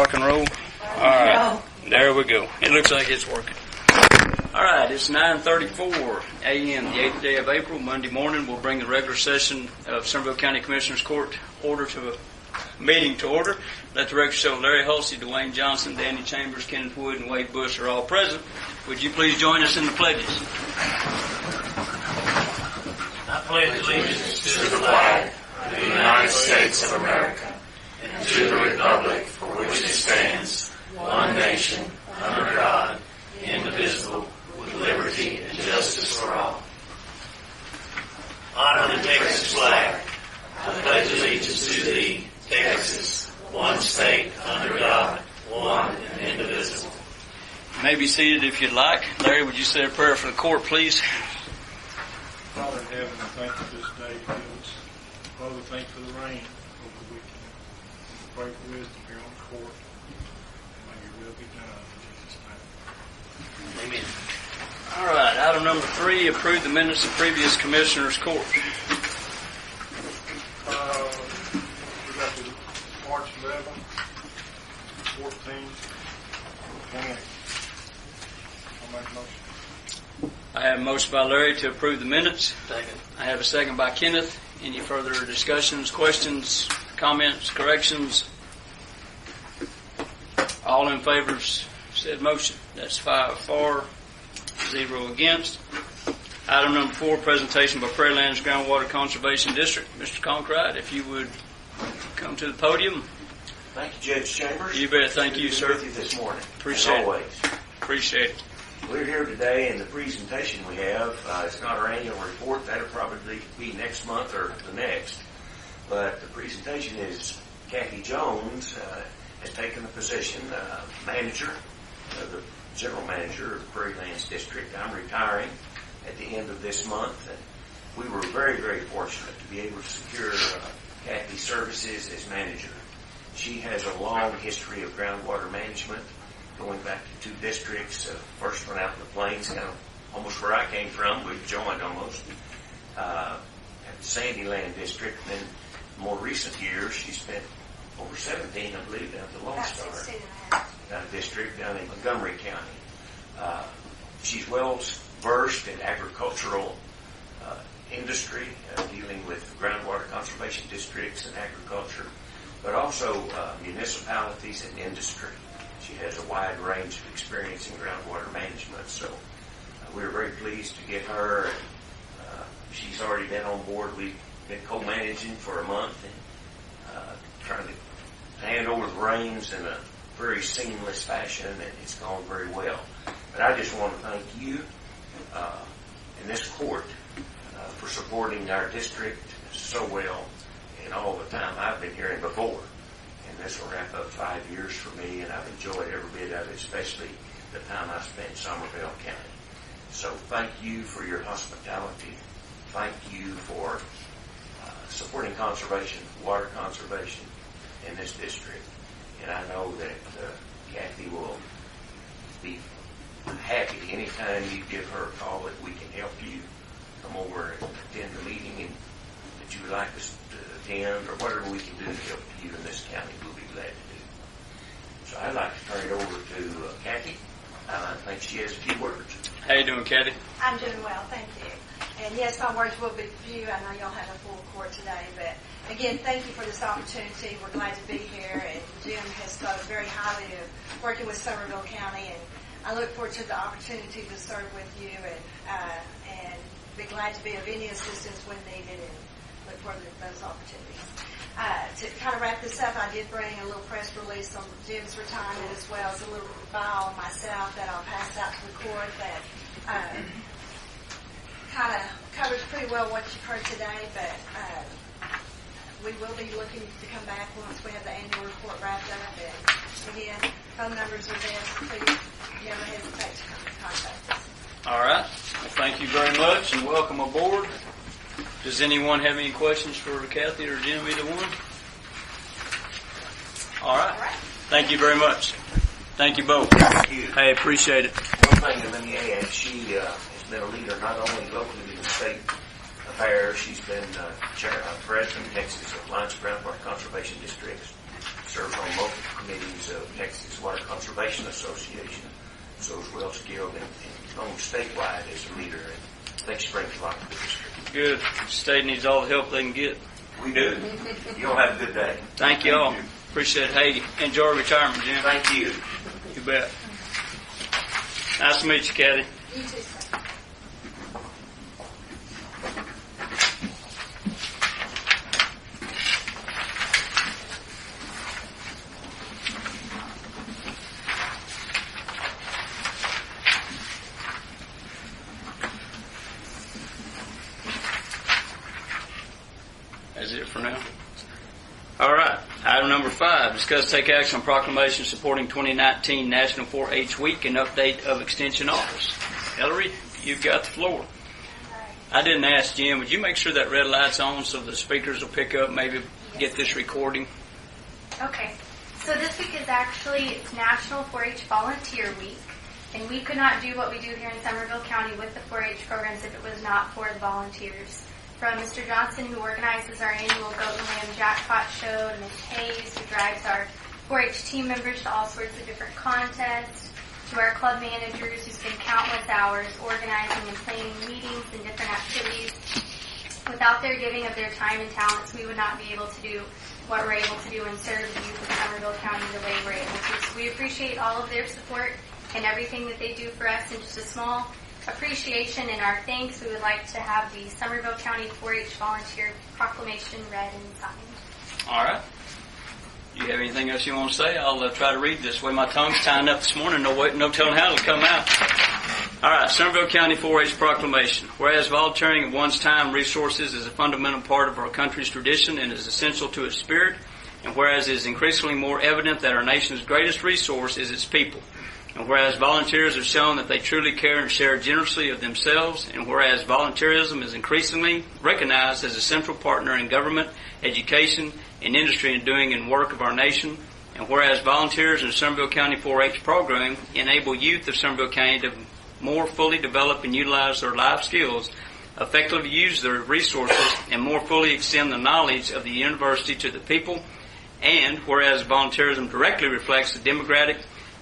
Rock and roll. All right, there we go. It looks like it's working. All right, it's 9:34 a.m., the 8th day of April, Monday morning. We'll bring the regular session of Somervell County Commissioners Court meeting to order. Let the record show Larry Hulsey, Dwayne Johnson, Danny Chambers, Kenneth Wood, and Wade Bush are all present. Would you please join us in the pledges? I pledge allegiance to the flag of the United States of America and to the republic for which it stands, one nation, under God, indivisible, with liberty and justice for all. Honor the Texas flag. I pledge allegiance to thee, Texas, one state, under God, one and indivisible. You may be seated if you'd like. Larry, would you say a prayer for the court, please? Father in heaven, I thank you this day for us. Father, thank you for the rain over the weekend. Pray for wisdom here on the court. May your will be done in Jesus' name. Amen. All right, item number 3, approve the minutes of previous Commissioners Court. We got the March 11, 14, 20. I'll make a motion. I have a motion by Larry to approve the minutes. Second. I have a second by Kenneth. Any further discussions, questions, comments, corrections? All in favor of said motion. That's 5 for, 0 against. Item number 4, presentation by Prairie Lands Groundwater Conservation District. Mr. Conkright, if you would come to the podium. Thank you, Judge Chambers. You bet. Thank you, sir. With you this morning. Appreciate as always. it. Appreciate it. We're here today, and the presentation we have, it's not our annual report. That'll probably be next month or the next. But the presentation is Kathy Jones has taken the position, manager, the general manager of the Prairie Lands District. I'm retiring at the end of this month, and we were very, very fortunate to be able to secure Kathy's services as manager. She has a long history of groundwater management, going back to 2 districts. First one out in the plains, kind of almost where I came from. We've joined almost at the Sandyland district. And then more recent years, she spent over 17, I believe, down at the Lone Star district down in Montgomery County. She's well versed in agricultural industry, dealing with groundwater conservation districts and agriculture, but also municipalities and industry. She has a wide range of experience in groundwater management, so we're very pleased to get her. She's already been on board. We've been co-managing for a month and trying to hand over the reins in a very seamless fashion, and it's gone very well. But I just want to thank you and this court for supporting our district so well in all the time I've been here and before. And this will wrap up 5 years for me, and I've enjoyed every bit of it, especially the time I spent in Somervell County. So thank you for your hospitality. Thank you for supporting conservation, water conservation in this district. And I know that Kathy will be happy anytime you give her a call that we can help you come over and attend the meeting and that you would like us to attend, or whatever we can do to help you in this county, we'll be glad to do. So I'd like to turn it over to Kathy. I think she has a few words. How you doing, Kathy? I'm doing well, thank you. And yes, my words will be few. I know y'all have a full court today, but again, thank you for this opportunity. We're glad to be here, and Jim has spoken very highly of working with Somervell County, and I look forward to the opportunity to serve with you and be glad to be of any assistance when needed, and look forward to those opportunities. To kind of wrap this up, I did bring a little press release on Jim's retirement, as well as a little bio on myself that I'll pass out to the court that kind of covers pretty well what you've heard today, but we will be looking to come back once we have the annual report wrapped up. And again, phone numbers are there, so please never hesitate to contact us. All right. Well, thank you very much, and welcome aboard. Does anyone have any questions for Kathy or Jim, either one? All right. Thank you very much. Thank you both. Thank you. Hey, appreciate it. One thing, let me add, she has been a leader not only locally in state affairs, she's been president of Texas Alliance of Groundwater Conservation Districts, serves on multiple committees of Texas Water Conservation Association. So is well skilled and known statewide as a leader. And I think she brings a lot to the district. Good. The state needs all the help they can get. We do. You'll have a good day. Thank you all. Appreciate it. Hey, enjoy retirement, Jim. Thank you. You bet. Nice to meet you, Kathy. You too, sir. That's it for now. All right. Item number 5, discuss take action on proclamation supporting 2019 National 4-H Week and update of Extension Office. Hillary, you've got the floor. I didn't ask Jim, would you make sure that red light's on so the speakers will pick up, maybe get this recording? Okay. So this week is actually National 4-H Volunteer Week, and we could not do what we do here in Somervell County with the 4-H programs if it was not for the volunteers. From Mr. Johnson, who organizes our annual Goat and Lamb Jackpot Show, to Ms. Hayes, who drives our 4-H team members to all sorts of different contests, to our club managers who spend countless hours organizing and planning meetings and different activities. Without their giving of their time and talents, we would not be able to do what we're able to do and serve the youth of Somervell County the way we're able to. So we appreciate all of their support and everything that they do for us, and just a small appreciation and our thanks, we would like to have the Somervell County 4-H Volunteer Proclamation read and signed. All right. Do you have anything else you want to say? I'll try to read this way. My tongue's tying up this morning. No telling how it'll come out. All right. Somervell County 4-H Proclamation. Whereas volunteering of one's time resources is a fundamental part of our country's tradition and is essential to its spirit, and whereas it is increasingly more evident that our nation's greatest resource is its people, and whereas volunteers have shown that they truly care and share generously of themselves, and whereas volunteerism is increasingly recognized as a central partner in government, education, and industry in doing and work of our nation, and whereas volunteers in the Somervell County 4-H program enable youth of Somervell County to more fully develop and utilize their life skills, effectively use their resources, and more fully extend the knowledge of the university to the people, and whereas volunteerism directly reflects the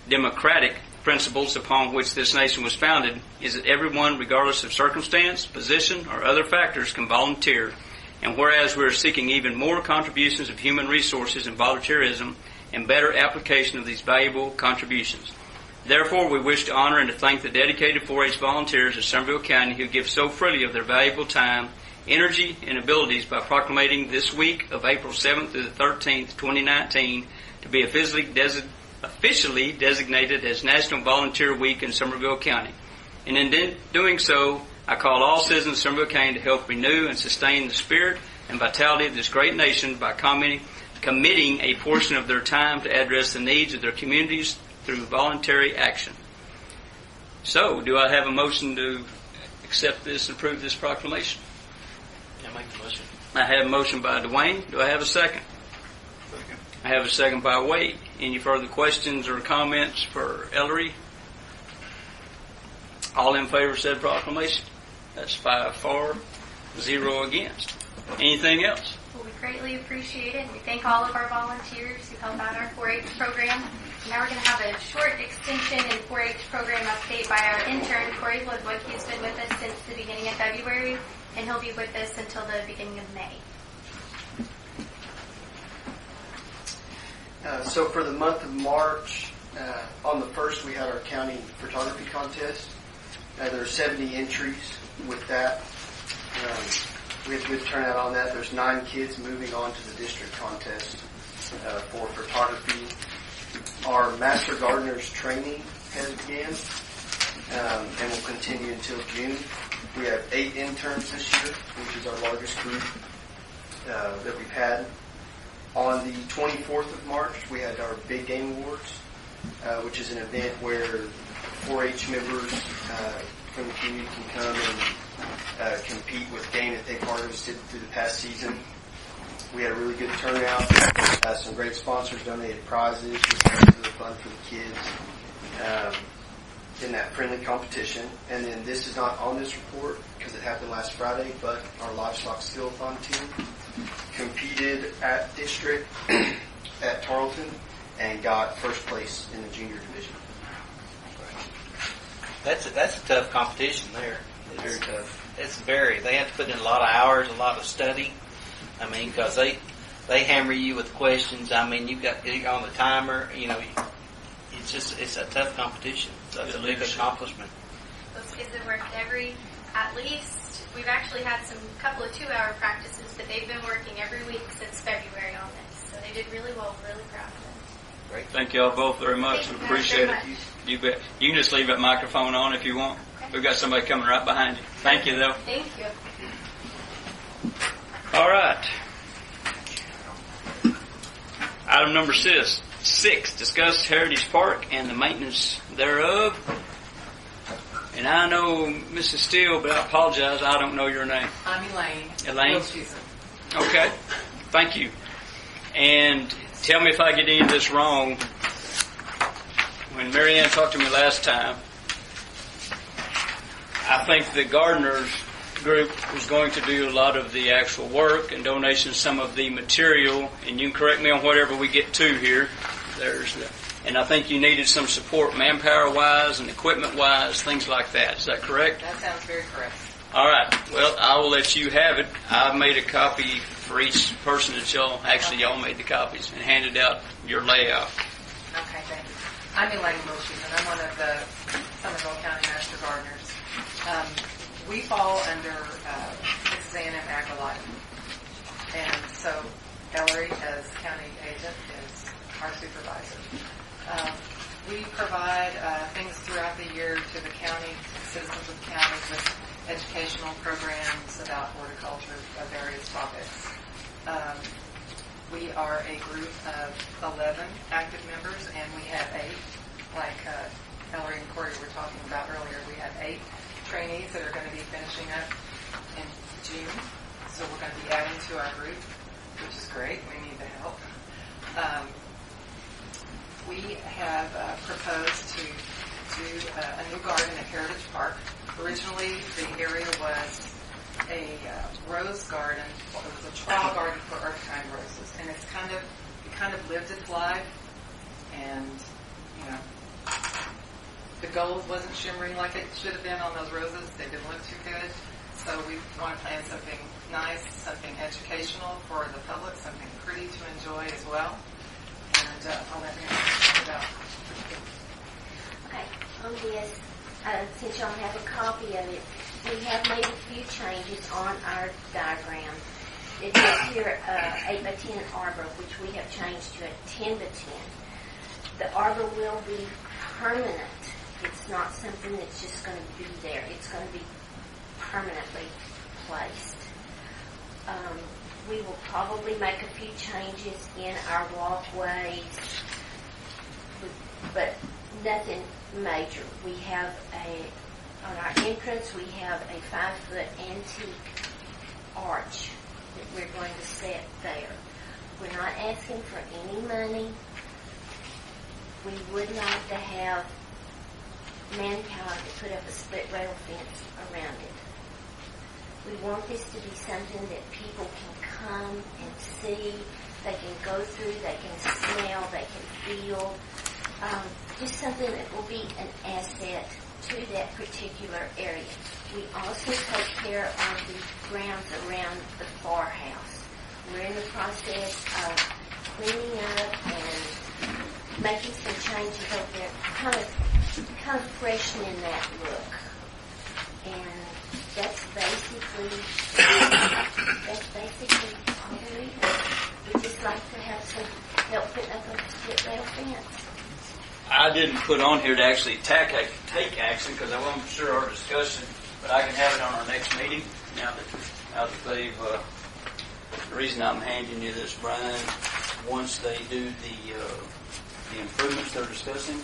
democratic principles upon which this nation was founded, is that everyone, regardless of circumstance, position, or other factors, can volunteer. And whereas we are seeking even more contributions of human resources and volunteerism and better application of these valuable contributions. Therefore, we wish to honor and to thank the dedicated 4-H volunteers of Somervell County who give so freely of their valuable time, energy, and abilities by proclamating this week of April 7th through the 13th, 2019, to be officially designated as National Volunteer Week in Somervell County. And in doing so, I call all citizens of Somervell County to help renew and sustain the spirit and vitality of this great nation by committing a portion of their time to address the needs of their communities through voluntary action. So, do I have a motion to accept this and approve this proclamation? I make the motion. I have a motion by Dwayne. Do I have a second? I have a second by Wade. Any further questions or comments for Ellery? All in favor of said proclamation? That's 5 for, 0 against. Anything else? Well, we greatly appreciate it, and we thank all of our volunteers who help out our 4-H program. And now we're going to have a short extension and 4-H program update by our intern, Corey Woodwick. He's been with us since the beginning of February, and he'll be with us until the beginning of May. So for the month of March, on the 1st we had our county photography contest. There are 70 entries with that. We had good turnout on that. There's 9 kids moving on to the district contest for photography. Our Master Gardeners training has begun and will continue until June. We have 8 interns this year, which is our largest group that we've had. On the 24th of March, we had our Big Game Awards, which is an event where 4-H members from the community can come and compete with game that they've harvested through the past season. We had a really good turnout. Some great sponsors donated prizes, which was really fun for the kids in that friendly competition. And then this is not on this report because it happened last Friday, but our livestock skill-a-thon team competed at district at Tarleton and got first place in the junior division. That's a tough competition there. Very tough. They have to put in a lot of hours, a lot of study. I mean, because they hammer you with questions. I mean, you're on the timer. You know, it's a tough competition. So it's a big accomplishment. Those kids have worked at least, we've actually had couple of 2-hour practices, but they've been working every week since February on this. So they did really well, really proud of them. Great. Thank y'all both very much. Thank We you appreciate it. very much. You bet. You can just leave that microphone on if you want. Okay. We've got somebody coming right behind you. Thank you, though. Thank you. All right. Item number 6, discuss Heritage Park and the maintenance thereof. And I know Mrs. Steele, but I apologize, I don't know your name. I'm Elaine. Elaine? Wilson. Okay, thank you. And tell me if I get any of this wrong. When Mary Ann talked to me last time, I think the Gardeners group was going to do a lot of the actual work and donation some of the material, and you can correct me on whatever we get to here. And I think you needed some support manpower-wise and equipment-wise, things like that. Is that correct? That sounds very correct. All right. Well, I will let you have it. I've made a copy for each person that y'all made the copies and handed out your layout. Okay, thank you. I'm Elaine Wilson, and I'm one of the Somervell County Master Gardeners. We fall under Texas A&M Agri-Life, and so Ellery, as county agent, is our supervisor. We provide things throughout the year to the county, citizens of the county, with educational programs about horticulture of various topics. We are a group of 11 active members, and we have 8, like Ellery and Corey were talking about earlier. We have 8 trainees that are going to be finishing up in June, so we're going to be adding to our group, which is great. We need the help. We have proposed to do a new garden at Heritage Park. Originally, the area was a rose garden. Well, it was a trial garden for earth-kind roses, and it kind of lived its life. And the gold wasn't shimmering like it should have been on those roses. They didn't look too good. So we want to plan something nice, something educational for the public, something pretty to enjoy as well. And I'll let you talk about. Okay, on this, since y'all have a copy of it, we have made a few changes on our diagram. It says here 8 by 10 arbor, which we have changed to a 10 by 10. The arbor will be permanent. It's not something that's just going to be there. It's going to be permanently placed. We will probably make a few changes in our walkways, but nothing major. We have on our entrance, we have a 5-foot antique arch that we're going to set there. We're not asking for any money. We would like to have manpower to put up a split rail fence around it. We want this to be something that people can come and see, they can go through, they can smell, they can feel. Just something that will be an asset to that particular area. We also take care of the grounds around the far house. We're in the process of cleaning up and making some changes over there, kind of freshening that look. And that's basically all there is. We just like to have some help putting up a split rail fence. I didn't put on here to actually take action because I wasn't sure our discussion, but I can have it on our next meeting. Now that they've, the reason I'm handing you this, Brian, once they do the improvements they're discussing,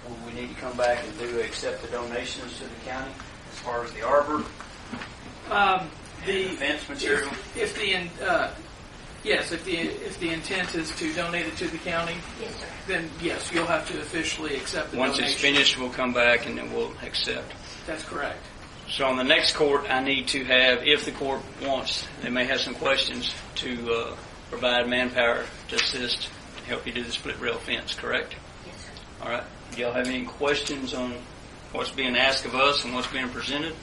will we need to come back and accept the donations to the county as far as the arbor, the fence material? If the intent is to donate it to the county, Yes, sir. then yes, you'll have to officially accept the Once donation. it's finished, we'll come back and then we'll accept. That's correct. So on the next court, I need to have, if the court wants, they may have some questions to provide manpower to assist help you do the split rail fence, correct? Yes, sir. All right. Do y'all have any questions on what's being asked of us and what's being presented?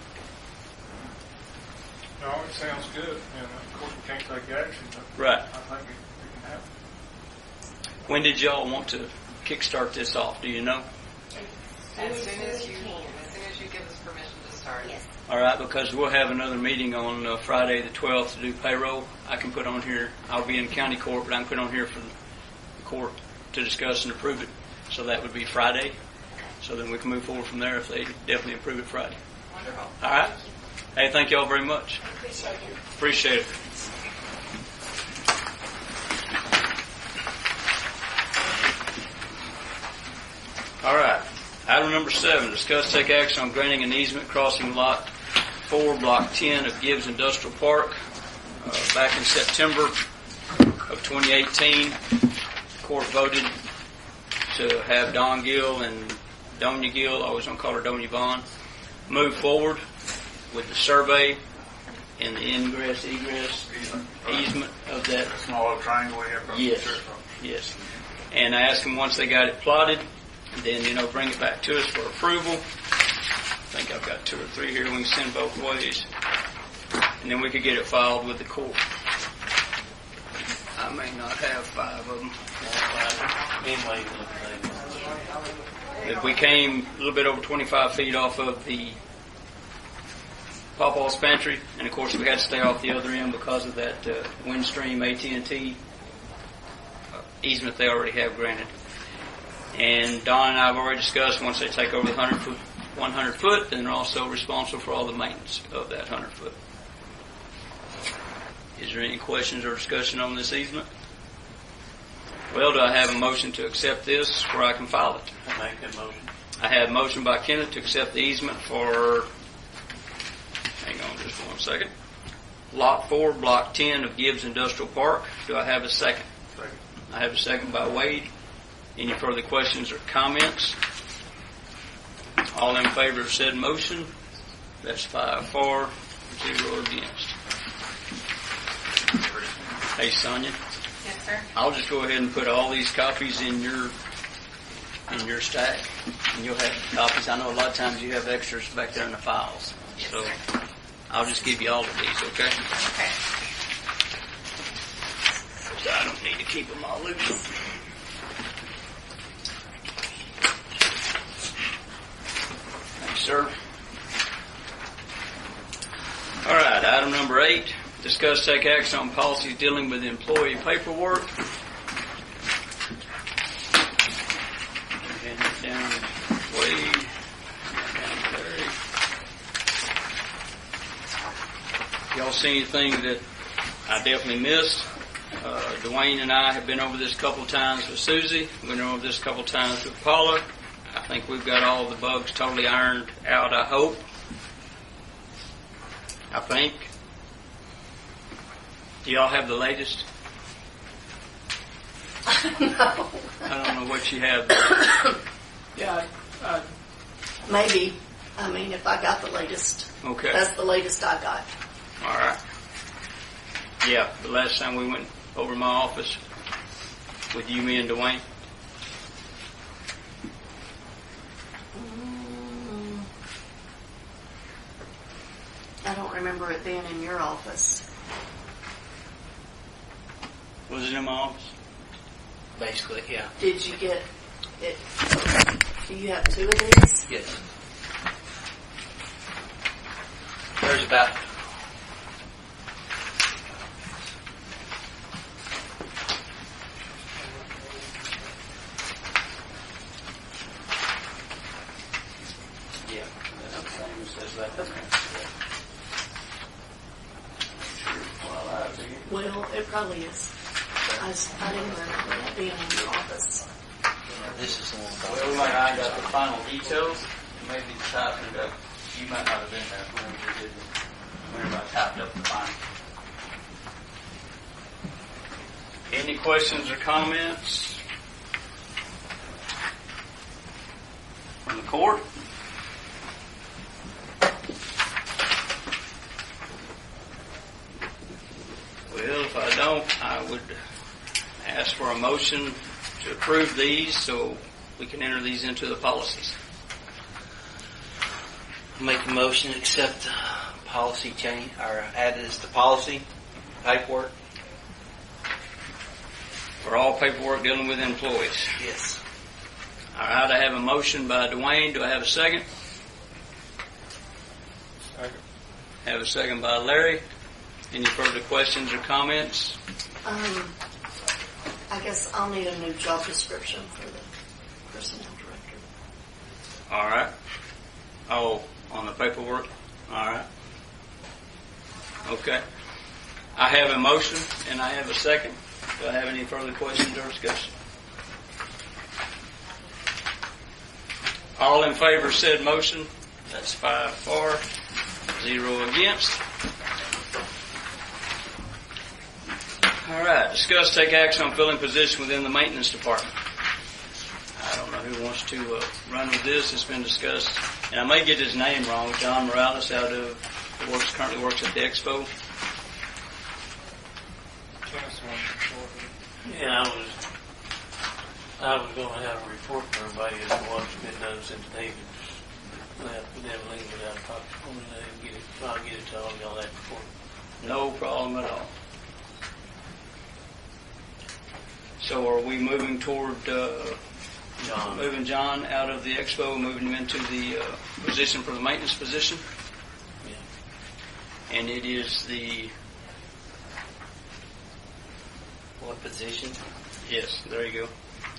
No, it sounds good, and of course we can't take action, but Right. I think it can happen. When did y'all want to kickstart this off? Do you know? As soon as you can. give us permission to start. Yes. All right, because we'll have another meeting on Friday the 12th to do payroll. I can put on here, I'll be in county court, but I can put on here for the court to discuss and approve it. So that would be Friday. So then we can move forward from there if they definitely approve it Friday. Wonderful. All right? Hey, thank y'all very much. Appreciate it. All right. Item number 7, discuss take action on granting an easement crossing lot 4, block 10 of Gibbs Industrial Park. Back in September of 2018, the court voted to have Don Gill and Donia Gill, I always going to call her Donia Vaughn, move forward with the survey and the ingress, egress easement of that. Small little triangle we have. Yes. Yes. And I asked them once they got it plotted, then, bring it back to us for approval. I think I've got 2 or 3 here we can send both ways. And then we could get it filed with the court. I may not have 5 of them. If we came a little bit over 25 feet off of the Pawpaw's Pantry, and of course we had to stay off the other end because of that Windstream AT&T easement they already have granted. And Don and I have already discussed once they take over the 100 foot, then they're also responsible for all the maintenance of that 100 foot. Is there any questions or discussion on this easement? Well, do I have a motion to accept this where I can file it? I make that motion. I have a motion by Kenneth to accept the easement for, hang on just one second, Lot 4, Block 10 of Gibbs Industrial Park. Do I have a second? Second. I have a second by Wade. Any further questions or comments? All in favor of said motion? That's 5 for, 0 against. Hey, Sonia. Yes, sir. I'll just go ahead and put all these copies in your stack, and you'll have copies. I know a lot of times you have extras back there in the files, so I'll just give you all of these, okay? Okay. So I don't need to keep them all loose. Thanks, sir. All right, item number 8. Discuss take action on policies dealing with employee paperwork. And down Wade, down Larry. Y'all see anything that I definitely missed? Dwayne and I have been over this a couple of times with Susie. We've been over this a couple of times with Paula. I think we've got all the bugs totally ironed out, I hope. I think. Do y'all have the latest? No. I don't know what you have. Yeah, Maybe. I mean, if I got the latest. Okay. That's the latest I got. All right. Yeah, the last time we went over to my office with you, me, and Dwayne. I don't remember it being in your office. Was it in my office? Basically, yeah. Did you get it? Do you have 2 of these? Yes. There's about Well, it probably is. I didn't remember that being in your office. this is the one. Well, we might not have got the final details. Maybe typing it up. You might not have been there when we did it. Whenever I typed up the final. Any questions or comments from the court? Well, if I don't, I would ask for a motion to approve these so we can enter these into the policies. Make a motion to accept policy change, or add this to policy paperwork. For all paperwork dealing with employees. Yes. All right, I have a motion by Dwayne. Do I have a second? Second. Have a second by Larry. Any further questions or comments? I guess I'll need a new job description for the personnel director. All right. Oh, on the paperwork? All right. Okay. I have a motion and I have a second. Do I have any further questions or discussion? All in favor of said motion? That's 5 for, 0 against. All right. Discuss, take action on filling position within the maintenance department. I don't know who wants to run with this. It's been discussed. And I may get his name wrong. John Morales currently works at the Expo. Yeah, I was going to have a report for everybody as to what's been done since David left with Evelyn without a copy for me. I'll get it to all y'all that report. No problem at all. So are we moving toward moving John out of the Expo and moving him into the position for the maintenance position? Yeah. And it is the... What position? Yes, there you go.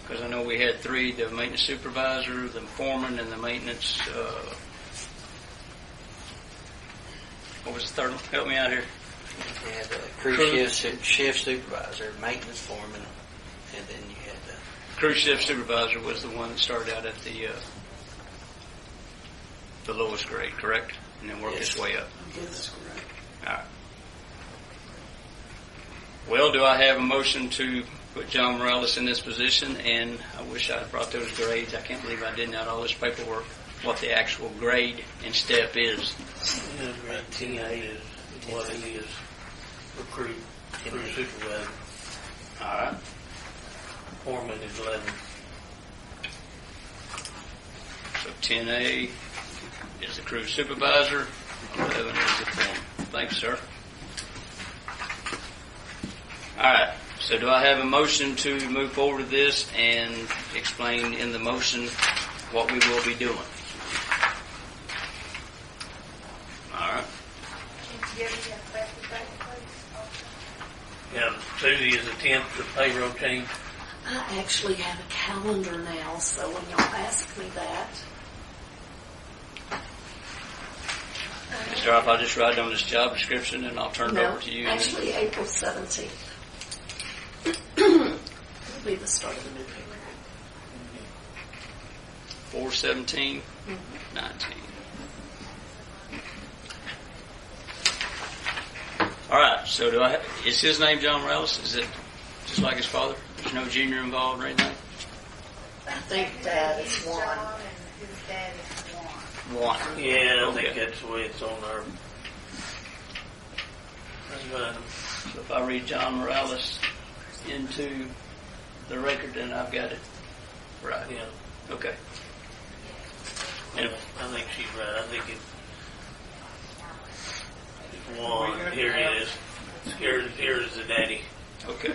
Because I know we had 3, the maintenance supervisor, the foreman, and the maintenance... what was the third one? Help me out here. You had the crew shift supervisor, maintenance foreman, and then you had the... Crew shift supervisor was the one that started out at the lowest grade, correct? And then worked his way up. Yes, correct. All right. Well, do I have a motion to put John Morales in this position? And I wish I had brought those grades. I can't believe I didn't out all this paperwork, what the actual grade and step is. Yeah, grade 10A is what it is for crew supervisor. All right. Foreman is 11. So 10A is the crew supervisor, 11 is the foreman. Thanks, sir. All right. So do I have a motion to move forward with this and explain in the motion what we will be doing? All right. Yeah, Tuesday is the 10th, the payroll change. I actually have a calendar now, so when y'all ask me that, Mr. Arp, I'll just write down this job description and I'll turn it over to you. Actually, April 17th will be the start of the new pay period. 4/17/19. All right. So is his name John Morales? Is it just like his father? There's no junior involved or anything? I think Dad is one. One. Yeah, I think Okay. that's the way it's on our... So if I read John Morales into the record, then I've got it right. Yeah. Okay. I think she's right. I think it's one. Here it is. Here's the daddy. Okay.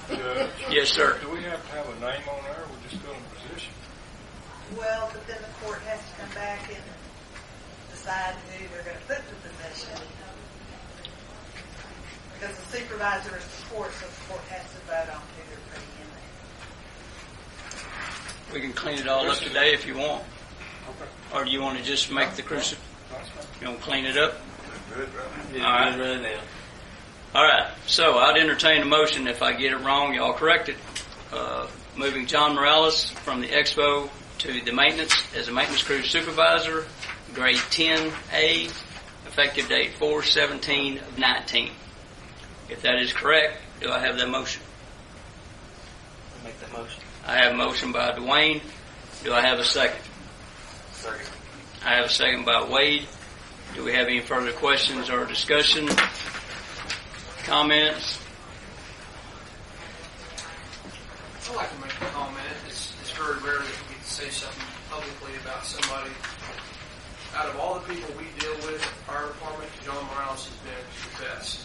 Judge, Yes, sir. do we have to have a name on there, or we just fill in position? Well, but then the court has to come back and decide who they're going to put in the position. Because the supervisor is the court, so the court has to vote on who they're putting in there. We can clean it all up today if you want. Okay. Or do you want to just make the crucial? That's fine. You want to clean it up? Good, right? It's All right. good right now. All right. So I'd entertain a motion. If I get it wrong, y'all correct it. Moving John Morales from the Expo to the maintenance as a maintenance crew supervisor, grade 10A, effective date 4/17/19. If that is correct, do I have that motion? I'll make that motion. I have a motion by Dwayne. Do I have a second? Second. I have a second by Wade. Do we have any further questions or discussion? Comments? I'd like to make a comment. very rarely that we get to say something publicly about somebody. Out of all the people we deal with at the fire department, John Morales has been the best.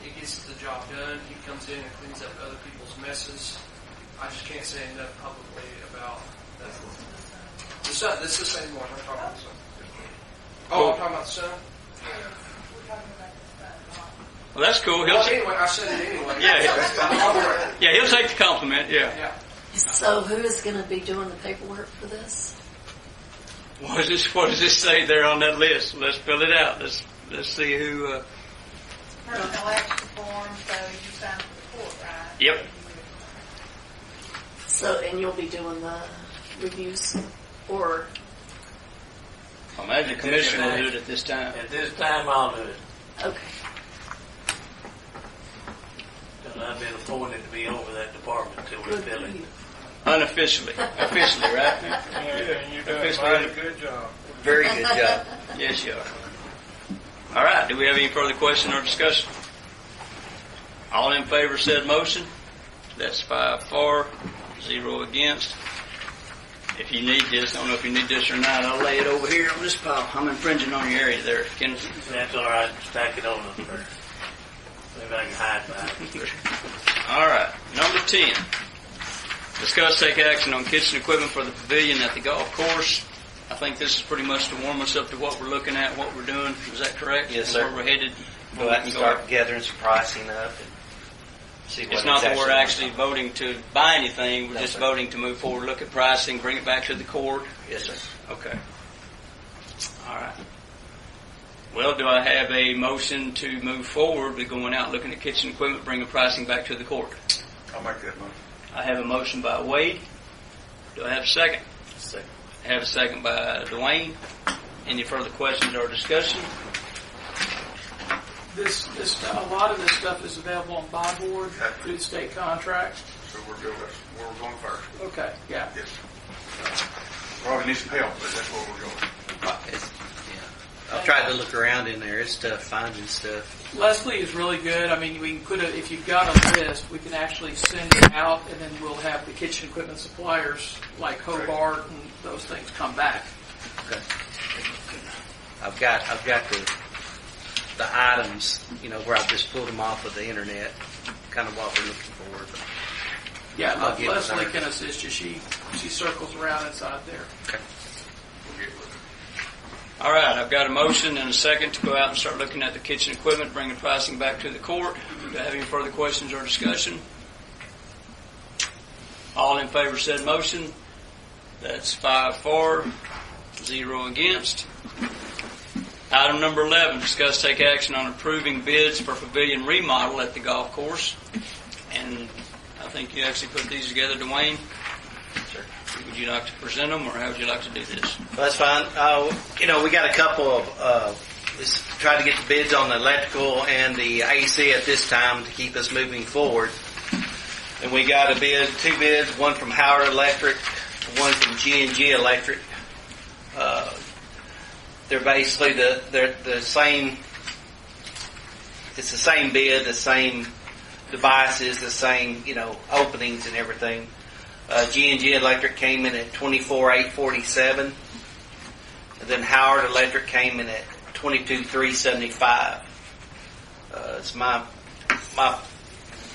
He gets the job done. He comes in and cleans up other people's messes. I just can't say enough publicly about that. The son, this is the same one. I'm talking about the son. Oh, I'm talking about the son? Well, that's cool. Well, anyway, I said it anyway. Yeah, he'll take the compliment. Yeah. So who is going to be doing the paperwork for this? What does this say there on that list? Let's fill it out. Let's see who. Personal action form, so you sign the report, right? Yep. So, and you'll be doing the reviews, or I imagine the commissioner will do it at this time. At this time, I'll do it. okay. Because I've been appointed to be over that department until we Good fill for it. you. Unofficially, right? Yeah, and you're doing a mighty good job. Very good job. Yes, you are. All right. Do we have any further question or discussion? All in favor of said motion? That's 5 for, 0 against. If you need this, I don't know if you need this or not, I'll lay it over here on this pile. I'm infringing on your area there, Kenneth. That's all right. Stack it on up there. Maybe I can hide behind it. All right. Number 10. Discuss, take action on kitchen equipment for the pavilion at the golf course. I think this is pretty much to warm us up to what we're looking at, what we're doing. Is that correct? Yes, And sir. where we're headed? Go out and start gathering some pricing up. And see what It's not that we're actually actually voting to buy anything. We're No, just sir. voting to move forward, look at pricing, bring it back to the court. Yes, sir. Okay. All right. Well, do I have a motion to move forward with going out, looking at kitchen equipment, bringing pricing back to the court? I'll make that motion. I have a motion by Wade. Do I have a second? Second. I have a second by Dwayne. Any further questions or discussion? A lot of this stuff is available on buy board through the state contracts. So we're good. That's where we're going first. Okay, yeah. Yes. Probably need some help, but that's where we're going. I've tried to look around in there. It's tough finding stuff. Leslie is really good. I mean, we can put it, if you've got a list, we can actually send it out, and then we'll have the kitchen equipment suppliers like Hobart and those things come back. Okay. I've got the items, where I've just pulled them off of the internet, kind of what we're looking for. But Yeah, I'll get with Leslie her. can assist you. She circles around inside there. Okay. We'll get with it. All right, I've got a motion and a second to go out and start looking at the kitchen equipment, bringing pricing back to the court. Do I have any further questions or discussion? All in favor of said motion? That's 5 for, 0 against. Item number 11, discuss, take action on approving bids for pavilion remodel at the golf course. And I think you actually put these together, Dwayne. Sure. Would you like to present them, or how would you like to do this? Well, that's fine. We got a couple of, let's try to get the bids on the electrical and the AC at this time to keep us moving forward. And we got two bids, one from Howard Electric, one from G&G Electric. They're basically the same. It's the same bid, the same devices, the same openings and everything. G&G Electric came in at $24,847, and then Howard Electric came in at $22,375. It's my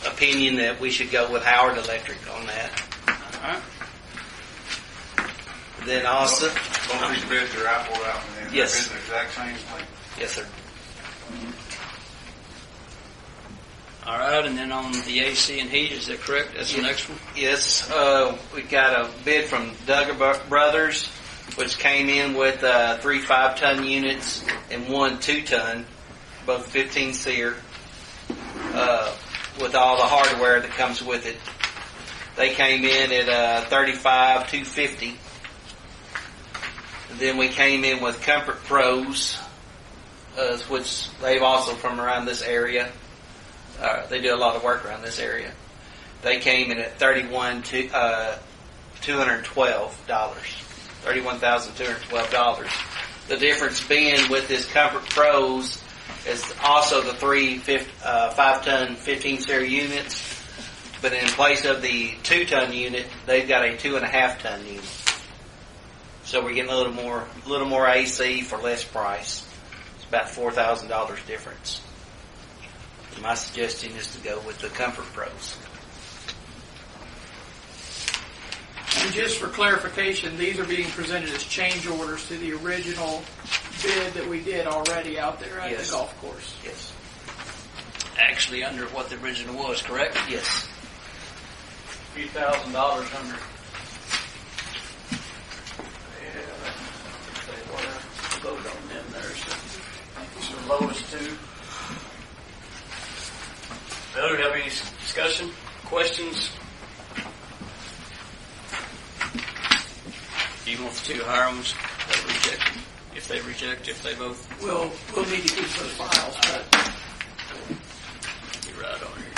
opinion that we should go with Howard Electric on that. All right. Then also, Both these bids are out for out, and Yes. they're the exact same thing. yes, sir. All right, and then on the AC and heat, is that correct? That's the next one? Yes, we got a bid from Duggar Brothers, which came in with 3 5-ton units and 1 2-ton, both 15 SEER, with all the hardware that comes with it. They came in at $35,250. Then we came in with Comfort Pros, which they've also from around this area. They do a lot of work around this area. They came in at $31,212. The difference being with this Comfort Pros is also the 3 5-ton 15 SEER units, But in place of the 2-ton unit, they've got a 2.5-ton unit. So we're getting a little more AC for less price. It's about $4,000 difference. My suggestion is to go with the Comfort Pros. And just for clarification, these are being presented as change orders to the original bid that we did already out there at the golf course. Yes. Actually under what the original was, correct? Yes. $3,000 under. Vote on them there. So the lowest two. Well, do we have any discussion, questions? Do you want the 2 higher ones? If they reject, if they both. We'll need to keep those files, but you're right on here.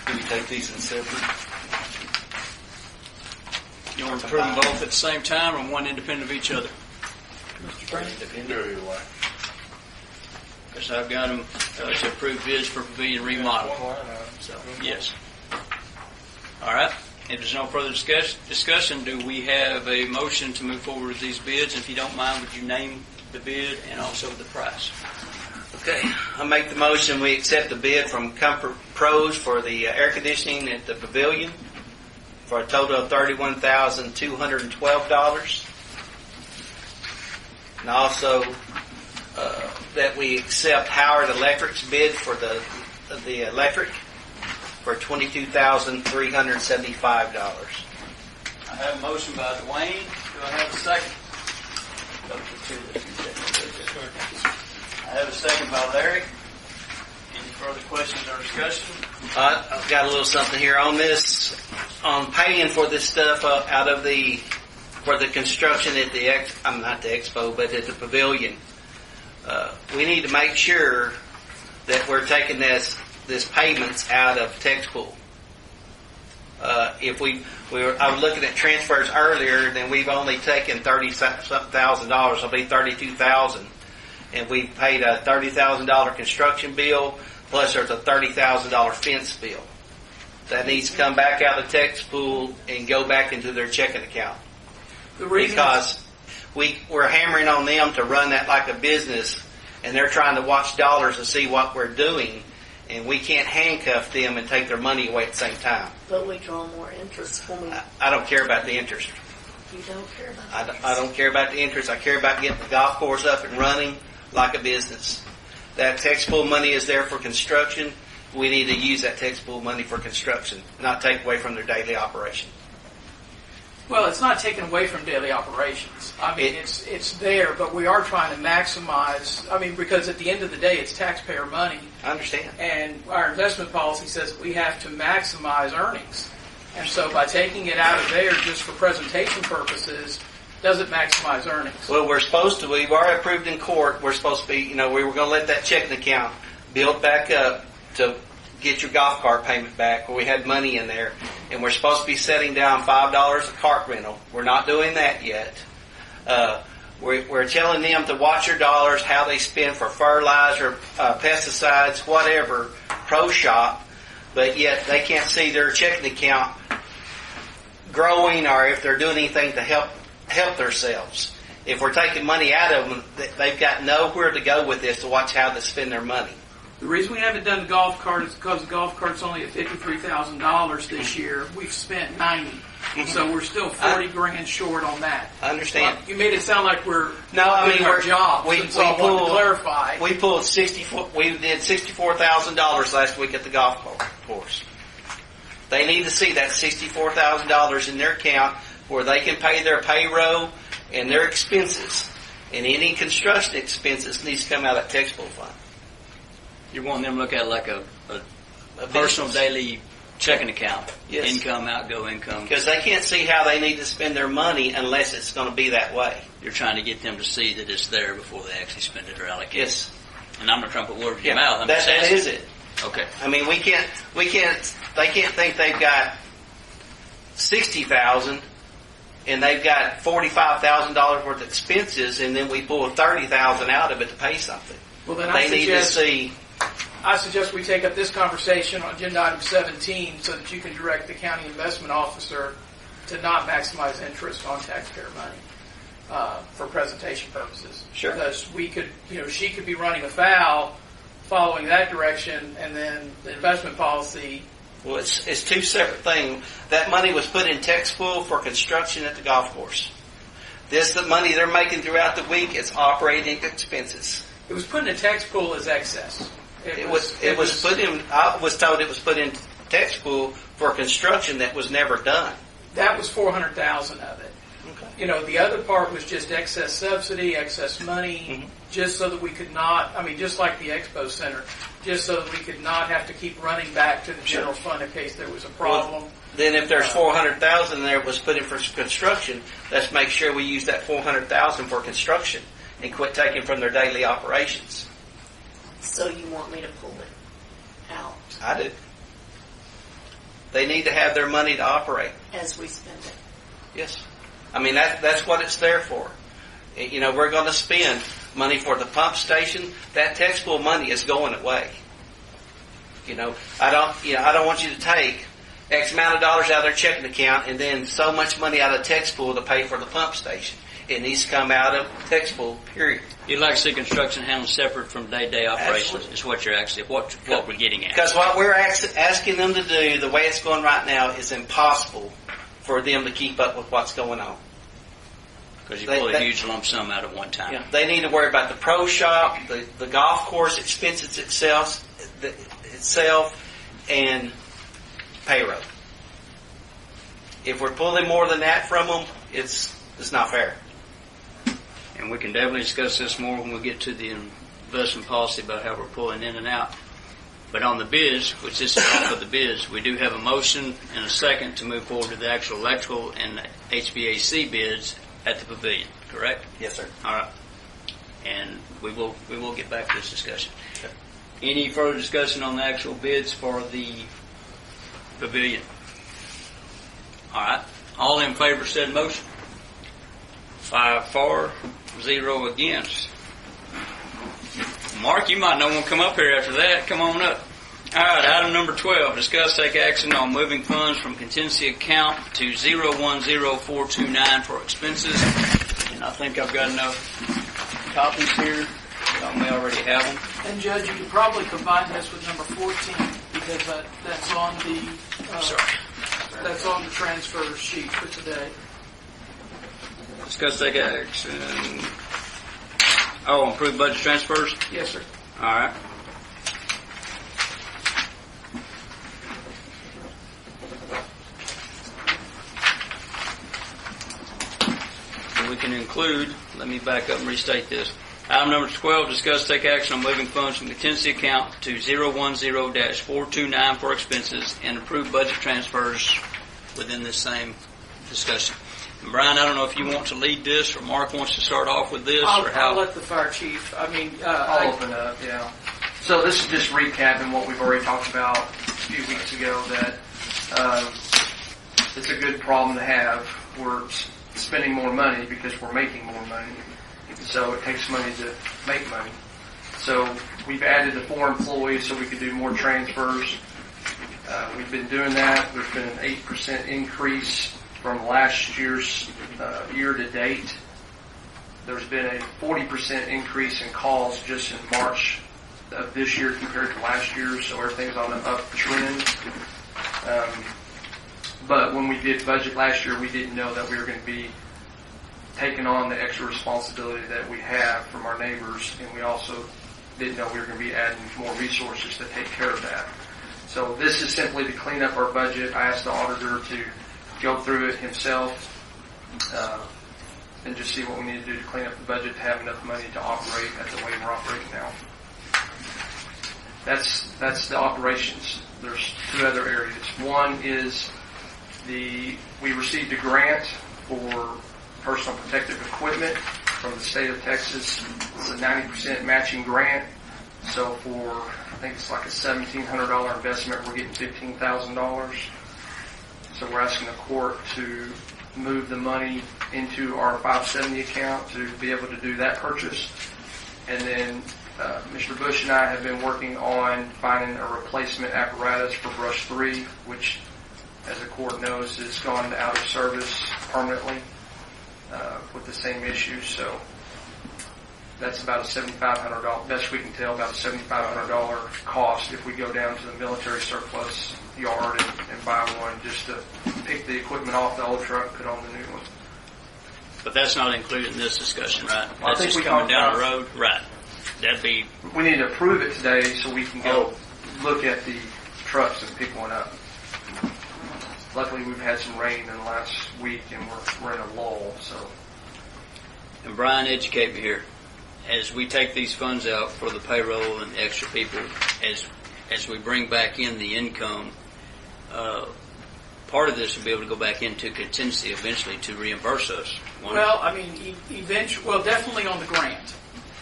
Do we take these in separate? You want to approve them both at the same time or one independent of each other? Mr. Frank? Because I've got them to approve bids for pavilion remodel. So, yes. All right. If there's no further discussion, do we have a motion to move forward with these bids? If you don't mind, would you name the bid and also the price? Okay. I make the motion we accept the bid from Comfort Pros for the air conditioning at the pavilion for a total of $31,212. And also that we accept Howard Electric's bid for the electric for $22,375. I have a motion by Dwayne. Do I have a second? I have a second by Larry. Any further questions or discussion? I've got a little something here on this, on paying for this stuff for the construction at not the expo, but at the pavilion. We need to make sure that we're taking this payments out of tax pool. I was looking at transfers earlier, then we've only taken $30,000. It'll be $32,000, and we've paid a $30,000 construction bill. Plus, there's a $30,000 fence bill that needs to come back out of tax pool and go back into their checking account. Because we're hammering on them to run that like a business, and they're trying to watch dollars to see what we're doing, and we can't handcuff them and take their money away at the same time. But we draw more interest when we... I don't care about the interest. You don't care about I don't care about the interest. I care about getting the golf course up and running like a business. That tax pool money is there for construction. We need to use that tax pool money for construction, not take away from their daily operation. Well, it's not taken away from daily operations. I mean, it's there, but we are trying to maximize. I mean, because at the end of the day, it's taxpayer money. I understand. And our investment policy says we have to maximize earnings. And so by taking it out of there just for presentation purposes doesn't maximize earnings. Well, we've already approved in court, we're supposed to be, we were going to let that checking account build back up to get your golf cart payment back where we had money in there. And we're supposed to be setting down $5 a cart rental. We're not doing that yet. We're telling them to watch their dollars, how they spend for fertilizer, pesticides, whatever, pro shop, but yet they can't see their checking account growing or if they're doing anything to help themselves. If we're taking money out of them, they've got nowhere to go with this to watch how they spend their money. The reason we haven't done the golf cart is because the golf cart's only at $53,000 this year. We've spent $90,000, so we're still $40,000 short on that. I understand. Well, you made it sound like we're doing our job. We wanted to clarify. We did $64,000 last week at the golf course. They need to see that $64,000 in their account where they can pay their payroll and their expenses, and any construction expenses needs to come out of that tax pool fund. You want them to look at it like a personal daily checking account. Yes. Income, outgo income. Because they can't see how they need to spend their money unless it's going to be that way. You're trying to get them to see that it's there before they actually spend it or allocate it. Yes. And I'm not trying to put words in your mouth. That is it. Okay. I mean, they can't think they've got $60,000 and they've got $45,000 worth of expenses, and then we pull $30,000 out of it to pay something. Well, then they need to see I suggest we take up this conversation on agenda item 17 so that you can direct the county investment officer to not maximize interest on taxpayer money for presentation purposes. Sure. Because we could, she could be running afoul following that direction, and then the investment policy. Well, it's two separate things. That money was put in tax pool for construction at the golf course. The money they're making throughout the week is operating expenses. It was put in a tax pool as excess. It was put in. I was told it was put in tax pool for construction that was never done. That was $400,000 of it. Okay. The other part was just excess subsidy, excess money, just so that we could not, just like the Expo Center, just so that we could not have to keep running back to the general fund in case there was a problem. Well, then if there's $400,000 there was put in for construction, let's make sure we use that $400,000 for construction and quit taking from their daily operations. So you want me to pull it out I do. They need to have their money to operate. as we spend it? Yes. That's what it's there for. We're going to spend money for the pump station. That tax pool money is going away. I don't want you to take X amount of dollars out of their checking account and then so much money out of tax pool to pay for the pump station. It needs to come out of tax pool, period. You'd like to see construction handled separate from day-to-day operations. Absolutely. Is what you're actually what we're getting at. Because what we're asking them to do, the way it's going right now, is impossible for them to keep up with what's going on. Because you pull a huge lump sum out at one time. Yeah, they need to worry about the pro shop, the golf course expenses itself, and payroll. If we're pulling more than that from them, it's not fair. And we can definitely discuss this more when we get to the investment policy about how we're pulling in and out. But on the bids, which this is all for the bids, we do have a motion and a second to move forward to the actual electrical and HVAC bids at the pavilion, correct? Yes, sir. All right. And we will get back to this discussion. Okay. Any further discussion on the actual bids for the pavilion? All right. All in favor said motion. 5 for, 0 against. Mark, you might not want to come up here after that. Come on up. All right, item number 12, discuss take action on moving funds from contingency account to 010429 for expenses. And I think I've got enough copies here. Y'all may already have them. And Judge, you could probably combine this with number 14 because that's on the that's on the transfer sheet for today. Discuss take action. Oh, approved budget transfers? Yes, sir. All right. So we can include, let me back up and restate this. Item number 12, discuss take action on moving funds from contingency account to 010-429 for expenses and approve budget transfers within this same discussion. And Brian, I don't know if you want to lead this or Mark wants to start off with this or how. I'll let the fire chief. I'll open up, yeah. So this is just recapping what we've already talked about a few weeks ago, that it's a good problem to have. We're spending more money because we're making more money. So it takes money to make money. So we've added the 4 employees so we could do more transfers. We've been doing that. There's been an 8% increase from last year's year to date. There's been a 40% increase in calls just in March of this year compared to last year, so everything's on an uptrend. But when we did budget last year, we didn't know that we were going to be taking on the extra responsibility that we have from our neighbors, and we also didn't know we were going to be adding more resources to take care of that. So this is simply to clean up our budget. I asked the auditor to go through it himself and just see what we need to do to clean up the budget to have enough money to operate at the way we're operating now. That's the operations. There's 2 other areas. One is we received a grant for personal protective equipment from the state of Texas. It's a 90% matching grant. So for, I think it's like a $1,700 investment, we're getting $15,000. So we're asking the court to move the money into our 570 account to be able to do that purchase. And then Mr. Bush and I have been working on finding a replacement apparatus for Brush 3, which, as the court knows, has gone out of service permanently with the same issues. So that's about a $7,500, best we can tell, about a $7,500 cost if we go down to the military surplus yard and buy one, just to pick the equipment off the old truck and put on the new one. But that's not included in this discussion, right? Well, I That's think just we coming talked down the about- road? Right. That'd be, We need to approve it today so we can go look at the trucks and pick one up. Luckily, we've had some rain in the last week, and we're in a lull. So, and Brian, educate me here. As we take these funds out for the payroll and extra people, as we bring back in the income, part of this will be able to go back into contingency eventually to reimburse us. Well, I mean, eventually, well, definitely on the grant.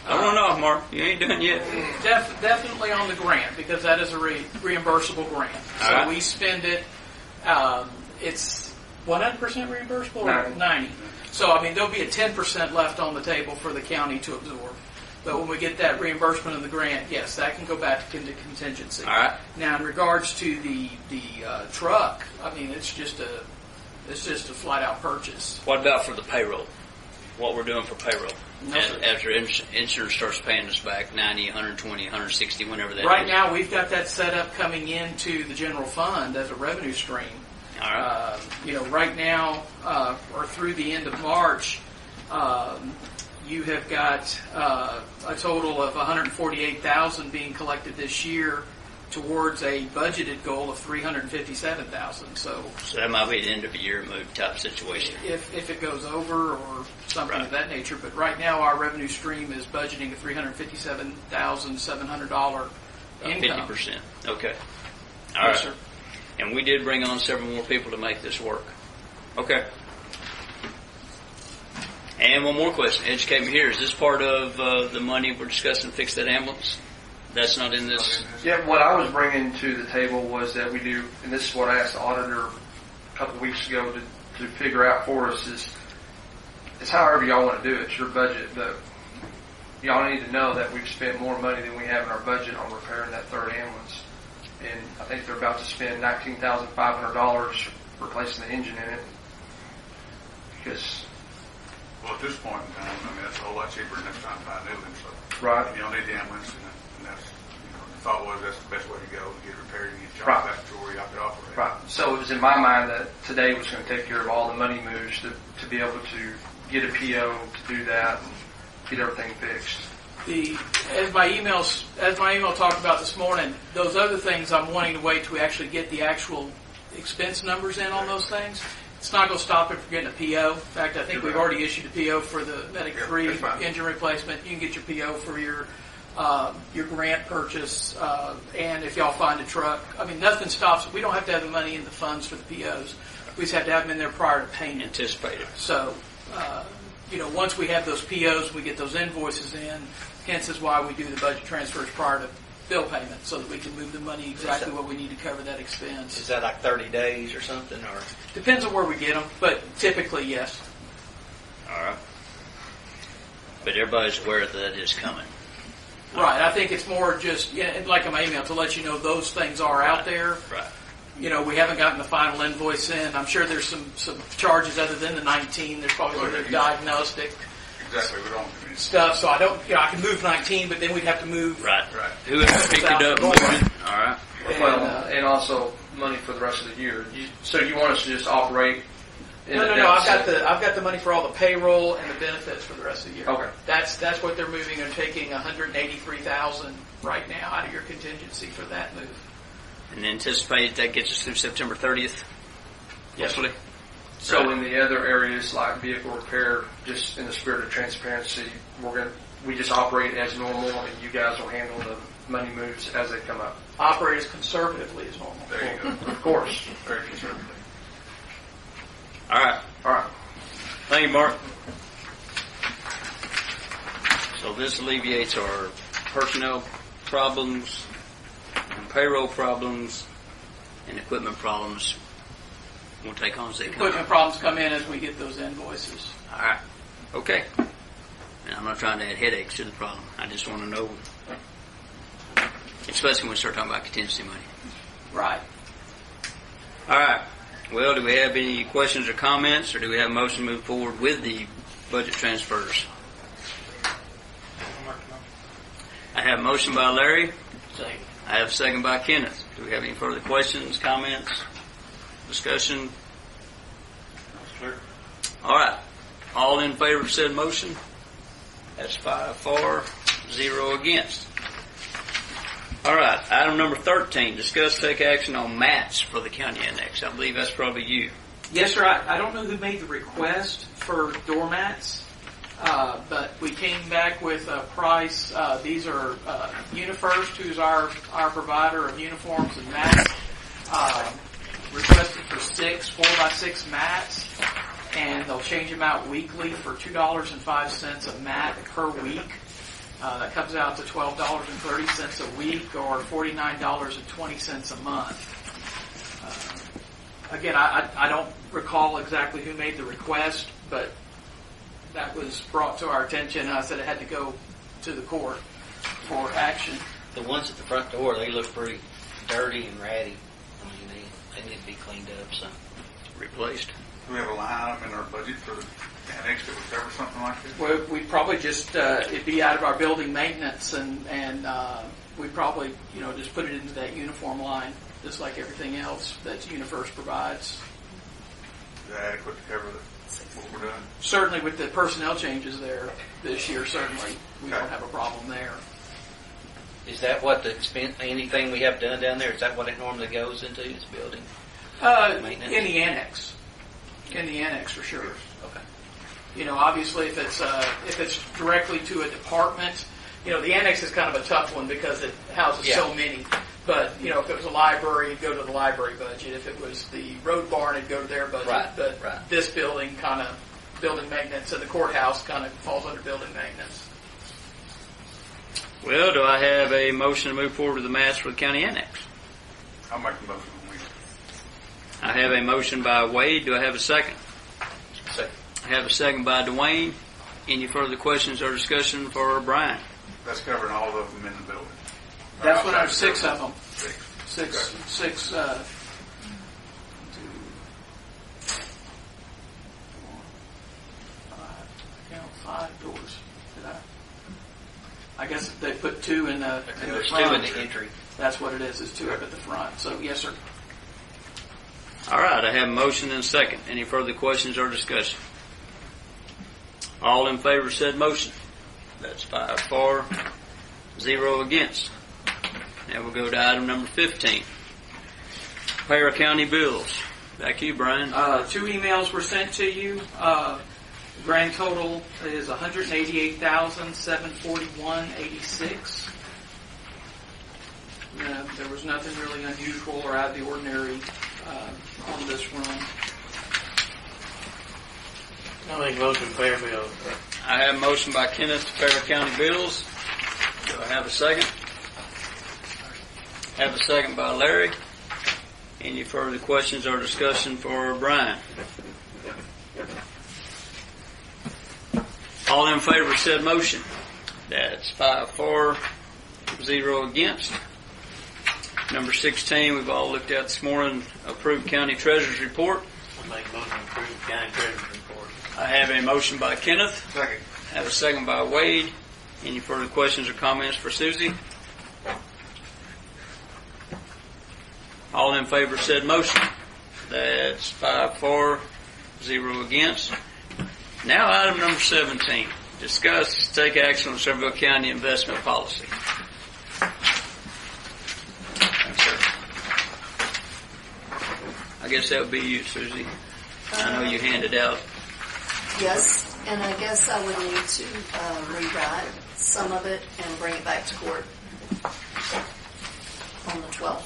I don't know, Mark. You ain't done yet. Definitely on the grant, because that is a reimbursable grant. So right. we spend it, it's 100% reimbursable or 90? So, I mean, there'll be a 10% left on the table for the county to absorb. But when we get that reimbursement of the grant, yes, that can go back into contingency. All right. Now, in regards to the truck, I mean, it's just a flat out purchase. What about for the payroll? What we're doing for payroll? No, sir. After insurance starts paying us back 90, 120, 160, whenever that Right is. now, we've got that set up coming into the general fund as a revenue stream. All right. Right now, or through the end of March, you have got a total of $148,000 being collected this year towards a budgeted goal of $357,000. So that might be the end of the year move type situation. if it goes over or something of that nature, but right now our revenue stream is budgeting a $357,700 income. 50%. Okay. All Yes, right. sir. And we did bring on several more people to make this work. Okay. And one more question. Educate me here. Is this part of the money we're discussing to fix that ambulance? That's not in this? yeah, what I was bringing to the table was that we do, and this is what I asked the auditor a couple of weeks ago to figure out for us is however y'all want to do it. It's your budget, but y'all need to know that we've spent more money than we have in our budget on repairing that third ambulance. And I think they're about to spend $19,500 replacing the engine in it. Because, well, at this point in time, I mean, that's a whole lot cheaper than next time to buy a new one. So right. You don't need the ambulance, and that's, the thought was that's the best way to go, to get it repaired and get your Right. job back to where you have to operate. Right. So it was in my mind that today was going to take care of all the money moves to be able to get a PO to do that and get everything fixed. As my email talked about this morning, those other things I'm wanting to wait till we actually get the actual expense numbers in on those things. It's not going to stop it from getting a PO. In fact, I think we've already issued a PO for the Medic 3 engine replacement. You can get your PO for your grant purchase, and if y'all find a truck. I mean, nothing stops it. We don't have to have the money in the funds for the POs. We just have to have them in there prior to payment. Anticipated. So, once we have those POs, we get those invoices in. Hence is why we do the budget transfers prior to bill payment, so that we can move the money exactly what we need to cover that expense. Is that like 30 days or something, or? Depends on where we get them, but typically, yes. All right. But everybody's aware that that is coming. Right. I think it's more just, like in my email, to let you know those things are out there. Right. We haven't gotten the final invoice in. I'm sure there's some charges other than the 19. There's probably other diagnostic Exactly. We don't. stuff. So I don't, I can move 19, but then we'd have to move. Right. Whoever picked it up, moved it. All right. And also money for the rest of the year. So you want us to just operate? No. I've got the money for all the payroll and the benefits for the rest of the year. Okay. That's what they're moving. They're taking $183,000 right now out of your contingency for that move. And anticipate that gets us through September 30th. Yes, Hopefully. So in the other areas like vehicle repair, just in the spirit of transparency, we just operate as normal, and you guys will handle the money moves as they come up. Operate as conservatively as normal. There you go. Of course. Very conservatively. All right. All right. Thank you, Mark. So this alleviates our personnel problems, and payroll problems, and equipment problems. We'll take on as they come. Equipment problems come in as we get those invoices. All right. Okay. And I'm not trying to add headaches to the problem. I just want to know, especially when we start talking about contingency money. Right. All right. Well, do we have any questions or comments, or do we have a motion to move forward with the budget transfers? I have a motion by Larry. Second. I have a second by Kenneth. Do we have any further questions, comments, discussion? Clear. All right. All in favor of said motion? That's 5 for, 0 against. All right. Item number 13, discuss take action on mats for the county annex. I believe that's probably you. Yes, sir. I don't know who made the request for doormats, but we came back with a price. These are UniFirst, who's our provider of uniforms and mats, requested for 6 4x6 mats, and they'll change them out weekly for $2.05 a mat per week. That comes out to $12.30 a week, or $49.20 a month. Again, I don't recall exactly who made the request, but that was brought to our attention, and I said it had to go to the court for action. The ones at the front door, they look pretty dirty and ratty. I mean, they need to be cleaned up. So Replaced. Do we have a line item in our budget for the annex that would cover something like this? Well, we probably just it'd be out of our building maintenance, and we probably just put it into that uniform line, just like everything else that UniFirst provides. Is that adequate to cover what we're doing? Certainly, with the personnel changes there this year, certainly we don't have a problem there. is that what the expense? Anything we have done down there? Is that what it normally goes into? Is building maintenance? In the annex. In the annex, for sure. Okay. Obviously, if it's directly to a department, the annex is kind of a tough one because it houses so many. But, if it was a library, it'd go to the library budget. If it was the road barn, it'd go to their budget. Right. But Right. this building kind of building maintenance, and the courthouse kind of falls under building maintenance. Well, do I have a motion to move forward with the mats for the county annex? I'll make the motion. I have a motion by Wade. Do I have a second? Second. I have a second by Dwayne. Any further questions or discussion for Brian? That's covering all of them in the building. That's what I'm 6 of them. Six. Six. 5 doors. Did I guess they put 2 in the There's front. 2 in the entry. That's what it is. Is 2 up at the front. So yes, sir. All right, I have a motion and a second. Any further questions or discussion? All in favor of said motion? That's 5 for, 0 against. Now we'll go to item number 15. Pay our county bills. Back to you, Brian. 2 emails were sent to you. Grand total is $188,741.86. There was nothing really unusual or out of the ordinary on this run. I make motion to pay our bills. I have a motion by Kenneth to pay our county bills. Do I have a second? Have a second by Larry. Any further questions or discussion for Brian? All in favor of said motion? That's 5 for, 0 against. Number 16, we've all looked at this morning, approved county treasurer's report. I make motion to approve the county treasurer's report. I have a motion by Kenneth. Second. I have a second by Wade. Any further questions or comments for Susie? All in favor of said motion? That's 5 for, 0 against. Now item number 17. Discuss, take action on Somervell County investment policy. Thanks, sir. I guess that would be you, Susie. I know you handed out. Yes, and I guess I would need to rewrite some of it and bring it back to court on the 12th.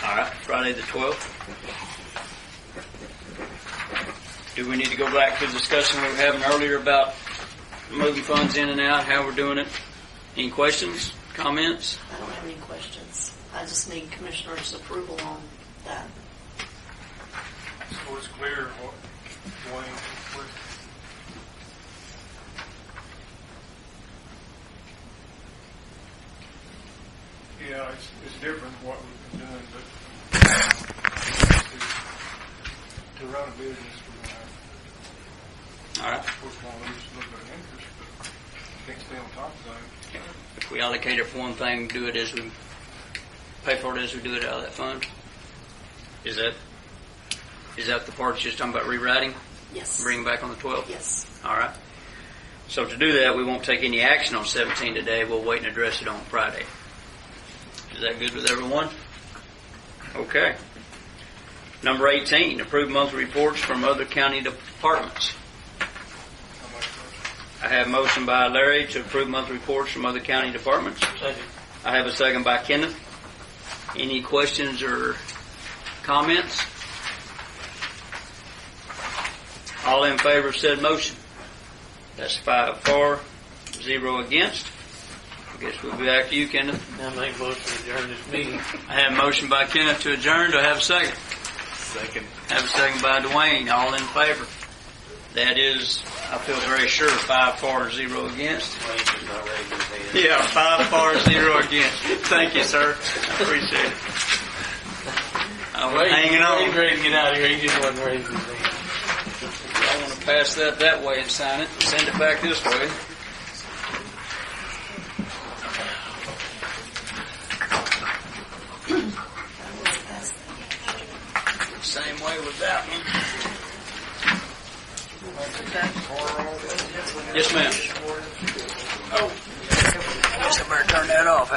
All right, Friday the 12th. Do we need to go back to the discussion we were having earlier about moving funds in and out, how we're doing it? Any questions, comments? I don't have any questions. I just need commissioners' approval on that. So it's clear what Dwayne, we allocate it for one thing, do it as we pay for it as we do it out of that fund. Is that the part you're just talking about rewriting? Yes. Bring back on the 12th? Yes. All right. So to do that, we won't take any action on 17 today. We'll wait and address it on Friday. Is that good with everyone? Okay. Number 18, approve monthly reports from other county departments. I have a motion by Larry to approve monthly reports from other county departments. Second. I have a second by Kenneth. Any questions or comments? All in favor of said motion? That's 5 for, 0 against. I guess we'll be back to you, Kenneth. Now make motion to adjourn this meeting. I have a motion by Kenneth to adjourn. Do I have a second? Second. I have a second by Dwayne. All in favor? That is, I feel very sure, 5 for, 0 against. Wayne's not ready to say it. Yeah, 5 for, 0 against. Thank you, sir. I appreciate it. I was hanging on. Wayne's ready to get out of here. He just wasn't ready to say it. I want to pass that way and sign it. Send it back this way. Same way with that one. Yes, ma'am. Oh. I guess I better turn that off.